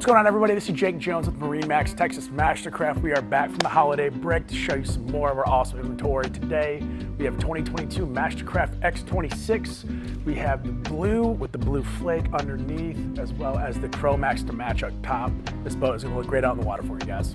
What's going on, everybody? This is Jake Jones with MarineMax Texas MasterCraft. We are back from the holiday break to show you some more of our awesome inventory. Today, we have 2022 MasterCraft X26. We have the blue with the blue flake underneath, as well as the Chromax to match up top. This boat is going to look great out in the water for you guys.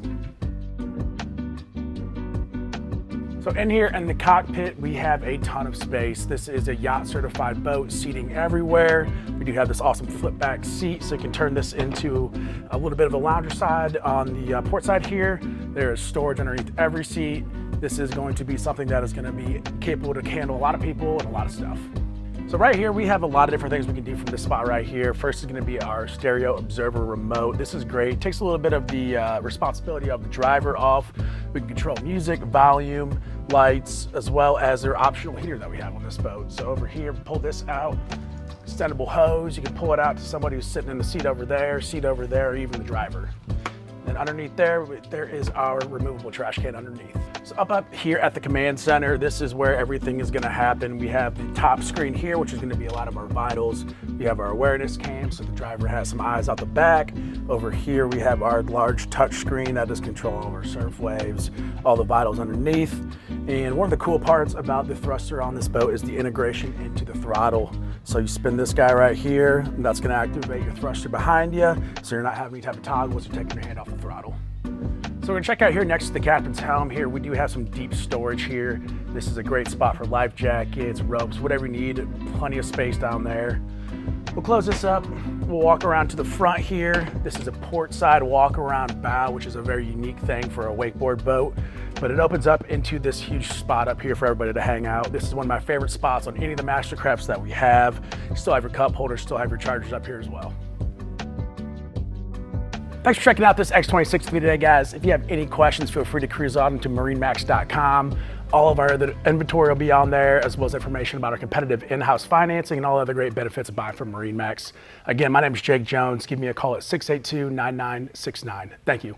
So in here in the cockpit, we have a ton of space. This is a yacht certified boat, seating everywhere. We do have this awesome flip back seat, so you can turn this into a little bit of a lounger side on the port side here. There is storage underneath every seat. This is going to be something that is going to be capable to handle a lot of people and a lot of stuff. So right here, we have a lot of different things we can do from this spot right here. First is going to be our stereo observer remote. This is great. It takes a little bit of the responsibility of the driver off. We can control music, volume, lights, as well as their optional heater that we have on this boat. So over here, pull this out, extendable hose. You can pull it out to somebody who's sitting in the seat over there, or even the driver. And underneath there is our removable trash can underneath. So up here at the command center, this is where everything is going to happen. We have the top screen here, which is going to be a lot of our vitals. We have our awareness cam, so the driver has some eyes out the back. Over here, we have our large touch screen that does control over surf waves, all the vitals underneath. And one of the cool parts about the thruster on this boat is the integration into the throttle. So you spin this guy right here, and that's going to activate your thruster behind you, so you're not having any type of toggles or taking your hand off the throttle. So we're gonna check out here next to the captain's helm here. We do have some deep storage here. This is a great spot for life jackets, ropes, whatever you need. Plenty of space down there. We'll close this up. We'll walk around to the front here. This is a port side walk around bow, which is a very unique thing for a wakeboard boat. But it opens up into this huge spot up here for everybody to hang out. This is one of my favorite spots on any of the MasterCrafts that we have. You still have your cup holders, still have your chargers up here as well. Thanks for checking out this X26 with me today, guys. If you have any questions, feel free to cruise on to MarineMax.com. All of our other inventory will be on there, as well as information about our competitive in-house financing and all other great benefits of buying from MarineMax. Again, my name is Jake Jones. Give me a call at 682-9969. Thank you.